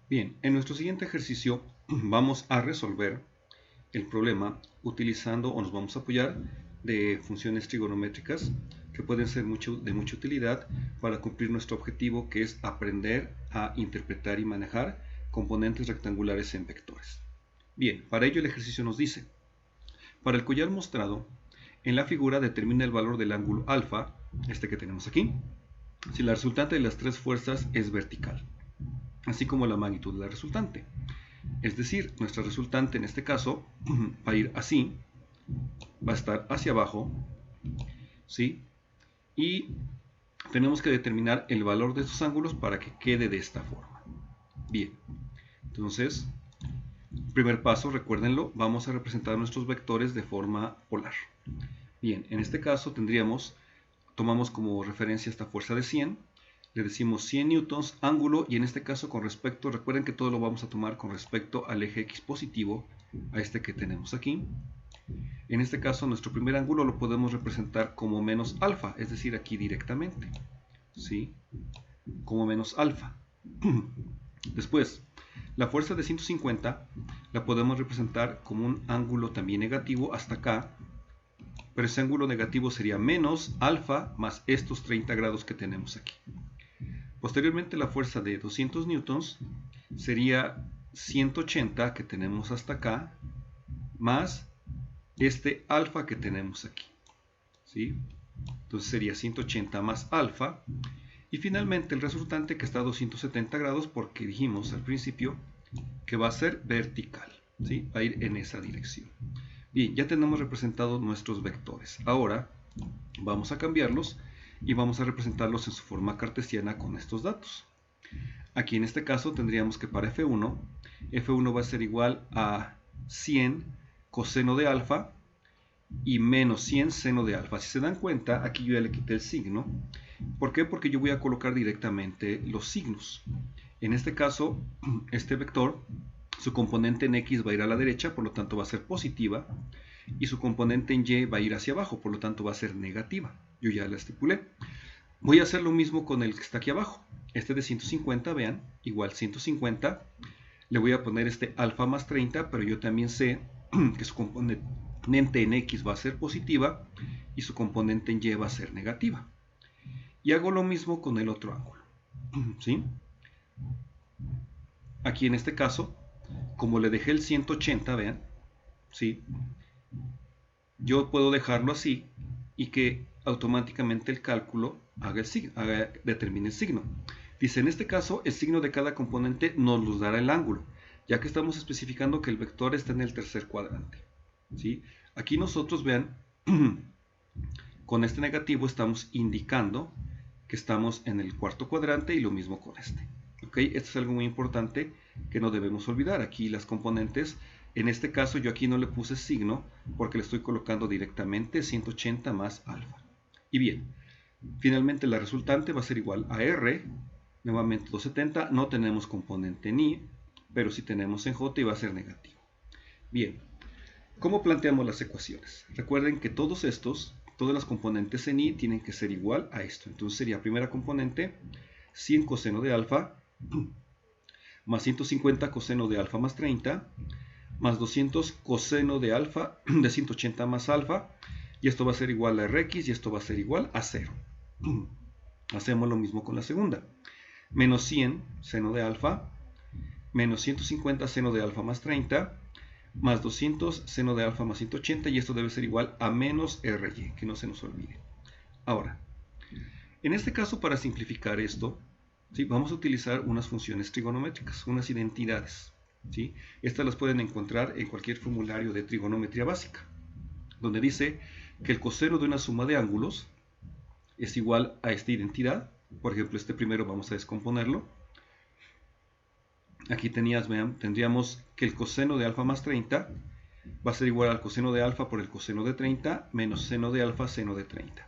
Bien, en nuestro siguiente ejercicio vamos a resolver el problema utilizando o nos vamos a apoyar de funciones trigonométricas que pueden ser de mucha utilidad para cumplir nuestro objetivo, que es aprender a interpretar y manejar componentes rectangulares en vectores. Bien, para ello el ejercicio nos dice: para el collar mostrado en la figura, determina el valor del ángulo alfa, este que tenemos aquí, si la resultante de las tres fuerzas es vertical, así como la magnitud de la resultante. Es decir, nuestra resultante en este caso va a ir así, va a estar hacia abajo, ¿sí? Y tenemos que determinar el valor de estos ángulos para que quede de esta forma. Bien, entonces, primer paso, recuérdenlo, vamos a representar nuestros vectores de forma polar. Bien, en este caso tomamos como referencia esta fuerza de 100, le decimos 100 newtons ángulo, y en este caso recuerden que todo lo vamos a tomar con respecto al eje X positivo, a este que tenemos aquí. En este caso nuestro primer ángulo lo podemos representar como menos alfa, es decir, aquí directamente, ¿sí? Como menos alfa. Después, la fuerza de 150 la podemos representar como un ángulo también negativo hasta acá, pero ese ángulo negativo sería menos alfa más estos 30 grados que tenemos aquí. Posteriormente, la fuerza de 200 newtons sería 180 que tenemos hasta acá, más este alfa que tenemos aquí, ¿sí? Entonces sería 180 más alfa, y finalmente el resultante, que está a 270 grados, porque dijimos al principio que va a ser vertical, ¿sí? Va a ir en esa dirección. Bien, ya tenemos representados nuestros vectores. Ahora vamos a cambiarlos y vamos a representarlos en su forma cartesiana con estos datos. Aquí en este caso tendríamos que para F1 va a ser igual a 100 coseno de alfa y menos 100 seno de alfa. Si se dan cuenta, aquí yo ya le quité el signo. ¿Por qué? Porque yo voy a colocar directamente los signos. En este caso, este vector, su componente en X va a ir a la derecha, por lo tanto va a ser positiva, y su componente en Y va a ir hacia abajo, por lo tanto va a ser negativa. Yo ya la estipulé. Voy a hacer lo mismo con el que está aquí abajo. Este de 150, vean, igual 150. Le voy a poner este alfa más 30, pero yo también sé que su componente en X va a ser positiva y su componente en Y va a ser negativa. Y hago lo mismo con el otro ángulo, ¿sí? Aquí en este caso, como le dejé el 180, vean, ¿sí? Yo puedo dejarlo así y que automáticamente el cálculo determine el signo. Dice, en este caso, el signo de cada componente nos los dará el ángulo, ya que estamos especificando que el vector está en el tercer cuadrante, ¿sí? Aquí nosotros, vean, con este negativo estamos indicando que estamos en el cuarto cuadrante, y lo mismo con este. ¿Ok? Esto es algo muy importante que no debemos olvidar. Aquí las componentes, en este caso yo aquí no le puse signo porque le estoy colocando directamente 180 más alfa. Y bien, finalmente la resultante va a ser igual a R, nuevamente 270, no tenemos componente en I, pero sí tenemos en J y va a ser negativo. Bien, ¿cómo planteamos las ecuaciones? Recuerden que todas las componentes en I tienen que ser igual a esto. Entonces sería primera componente 100 coseno de alfa más 150 coseno de alfa más 30 más 200 coseno de alfa de 180 más alfa, y esto va a ser igual a Rx y esto va a ser igual a 0. Hacemos lo mismo con la segunda. Menos 100 seno de alfa menos 150 seno de alfa más 30 más 200 seno de alfa más 180, y esto debe ser igual a menos Ry, que no se nos olvide. Ahora, en este caso, para simplificar esto, ¿sí?, vamos a utilizar unas funciones trigonométricas, unas identidades, ¿sí? Estas las pueden encontrar en cualquier formulario de trigonometría básica, donde dice que el coseno de una suma de ángulos es igual a esta identidad. Por ejemplo, este primero vamos a descomponerlo. Aquí tendríamos que el coseno de alfa más 30 va a ser igual al coseno de alfa por el coseno de 30 menos seno de alfa seno de 30.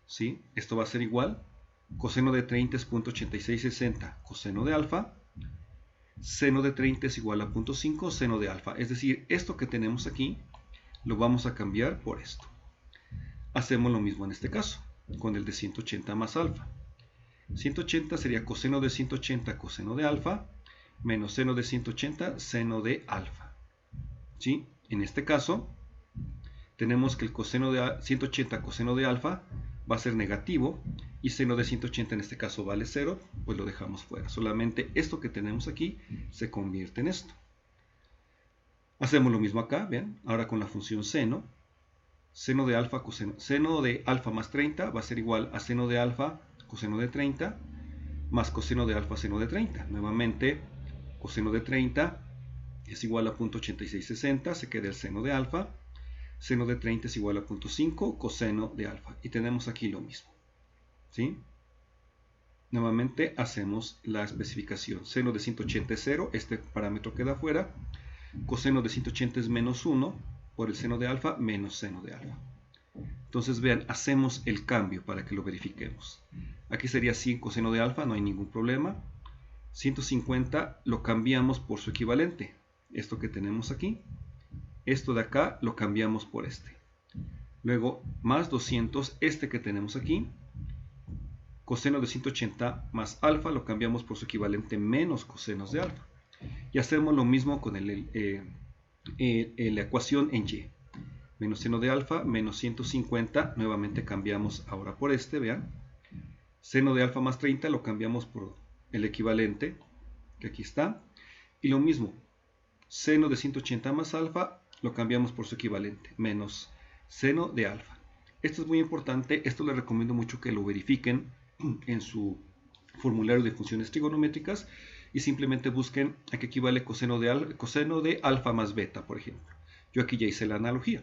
¿Sí? Esto va a ser igual, coseno de 30 es 0.8660 coseno de alfa, seno de 30 es igual a 0.5 seno de alfa. Es decir, esto que tenemos aquí lo vamos a cambiar por esto. Hacemos lo mismo en este caso, con el de 180 más alfa. 180 sería coseno de 180 coseno de alfa, menos seno de 180 seno de alfa. ¿Sí? En este caso, tenemos que el coseno de 180 coseno de alfa va a ser negativo y seno de 180 en este caso vale 0, pues lo dejamos fuera. Solamente esto que tenemos aquí se convierte en esto. Hacemos lo mismo acá, vean, ahora con la función seno. Seno de alfa coseno, seno de alfa más 30 va a ser igual a seno de alfa coseno de 30 más coseno de alfa seno de 30. Nuevamente, coseno de 30 es igual a 0.8660, se queda el seno de alfa. Seno de 30 es igual a 0.5 coseno de alfa. Y tenemos aquí lo mismo. ¿Sí? Nuevamente hacemos la especificación. Seno de 180 es 0, este parámetro queda fuera. Coseno de 180 es menos 1 por el seno de alfa menos seno de alfa. Entonces vean, hacemos el cambio para que lo verifiquemos. Aquí sería 100 coseno de alfa, no hay ningún problema. 150 lo cambiamos por su equivalente. Esto que tenemos aquí. Esto de acá lo cambiamos por este. Luego, más 200, este que tenemos aquí. Coseno de 180 más alfa lo cambiamos por su equivalente menos cosenos de alfa. Y hacemos lo mismo con la ecuación en y. Menos seno de alfa menos 150, nuevamente cambiamos ahora por este, vean. Seno de alfa más 30 lo cambiamos por el equivalente, que aquí está. Y lo mismo, seno de 180 más alfa lo cambiamos por su equivalente, menos seno de alfa. Esto es muy importante, esto les recomiendo mucho que lo verifiquen en su formulario de funciones trigonométricas y simplemente busquen a qué equivale coseno de alfa más beta, por ejemplo. Yo aquí ya hice la analogía,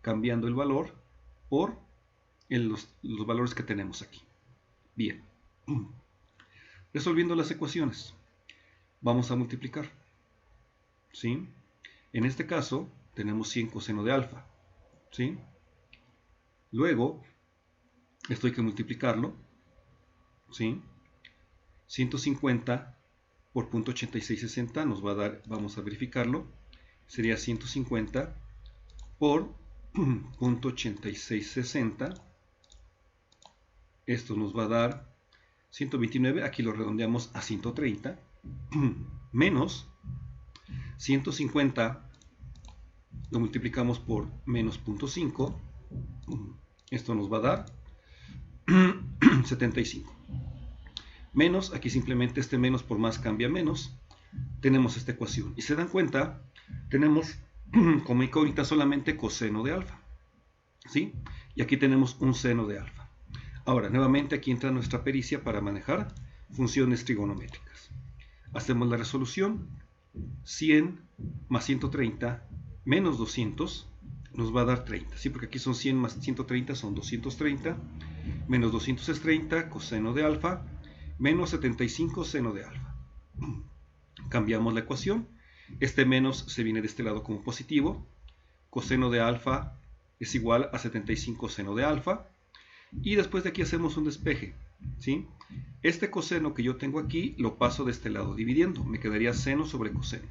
cambiando el valor por los valores que tenemos aquí. Bien, resolviendo las ecuaciones, vamos a multiplicar. ¿Sí? En este caso, tenemos 100 coseno de alfa. ¿Sí? Luego, esto hay que multiplicarlo. ¿Sí? 150 por 0.8660 nos va a dar, vamos a verificarlo, sería 150 por 0.8660. Esto nos va a dar 129, aquí lo redondeamos a 130, menos 150 lo multiplicamos por menos 0.5, esto nos va a dar 75. Menos, aquí simplemente este menos por más cambia menos, tenemos esta ecuación. Y se dan cuenta, tenemos como incógnita solamente coseno de alfa. ¿Sí? Y aquí tenemos un seno de alfa. Ahora, nuevamente aquí entra nuestra pericia para manejar funciones trigonométricas. Hacemos la resolución. 100 más 130 menos 200 nos va a dar 30. ¿Sí? Porque aquí son 100 más 130 son 230. Menos 200 es 30, coseno de alfa. Menos 75 seno de alfa. Cambiamos la ecuación. Este menos se viene de este lado como positivo. Coseno de alfa es igual a 75 seno de alfa. Y después de aquí hacemos un despeje. ¿Sí? Este coseno que yo tengo aquí lo paso de este lado dividiendo. Me quedaría seno sobre coseno.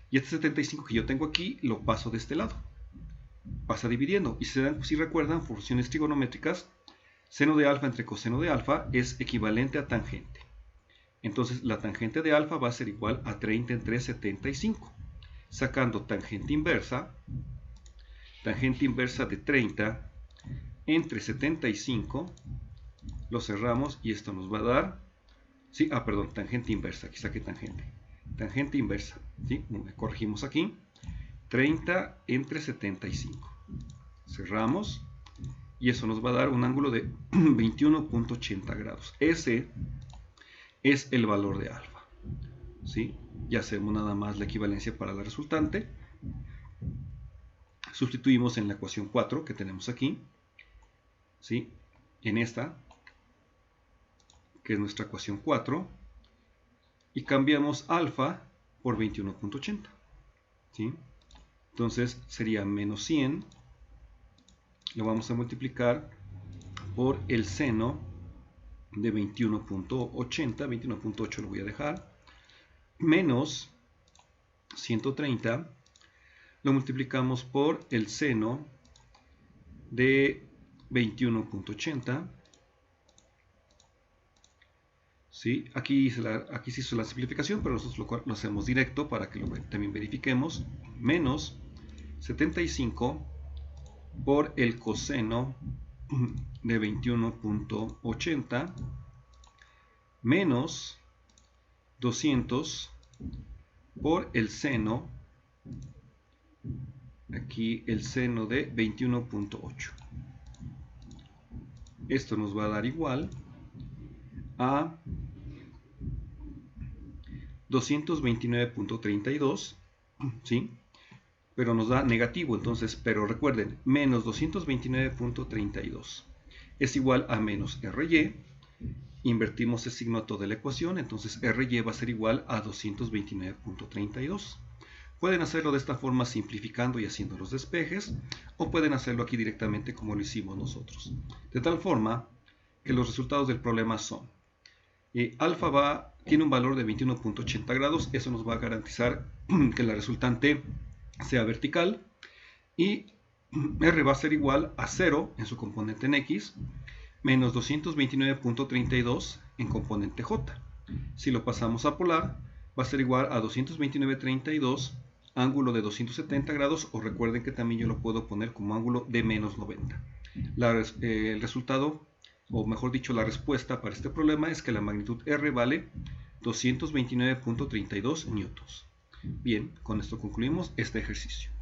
Y este 75 que yo tengo aquí lo paso de este lado. Pasa dividiendo. Y si recuerdan, funciones trigonométricas, seno de alfa entre coseno de alfa es equivalente a tangente. Entonces la tangente de alfa va a ser igual a 30 entre 75. Sacando tangente inversa de 30 entre 75, lo cerramos y esto nos va a dar, sí, perdón, tangente inversa, aquí saqué tangente inversa, ¿sí? Corregimos aquí, 30 entre 75. Cerramos y eso nos va a dar un ángulo de 21.80 grados. Ese es el valor de alfa. ¿Sí? Ya hacemos nada más la equivalencia para la resultante. Sustituimos en la ecuación 4 que tenemos aquí. ¿Sí? En esta, que es nuestra ecuación 4. Y cambiamos alfa por 21.80. ¿Sí? Entonces sería menos 100. Lo vamos a multiplicar por el seno de 21.80, 21.8 lo voy a dejar, menos 130, lo multiplicamos por el seno de 21.80, ¿Sí? Aquí se hizo la simplificación, pero nosotros lo hacemos directo para que también verifiquemos. Menos 75 por el coseno de 21.80 menos 200 por el seno, aquí el seno de 21.8. Esto nos va a dar igual a 229.32, ¿sí? Pero nos da negativo, entonces, pero recuerden, menos 229.32 es igual a menos RY. Invertimos el signo a toda la ecuación, entonces RY va a ser igual a 229.32. Pueden hacerlo de esta forma simplificando y haciendo los despejes, o pueden hacerlo aquí directamente como lo hicimos nosotros. De tal forma que los resultados del problema son: alfa tiene un valor de 21.80 grados, eso nos va a garantizar que la resultante sea vertical, y R va a ser igual a 0 en su componente en X, menos 229.32 en componente J. Si lo pasamos a polar, va a ser igual a 229.32 ángulo de 270 grados, o recuerden que también yo lo puedo poner como ángulo de menos 90. El resultado, o mejor dicho, la respuesta para este problema es que la magnitud R vale 229.32 newtons. Bien, con esto concluimos este ejercicio.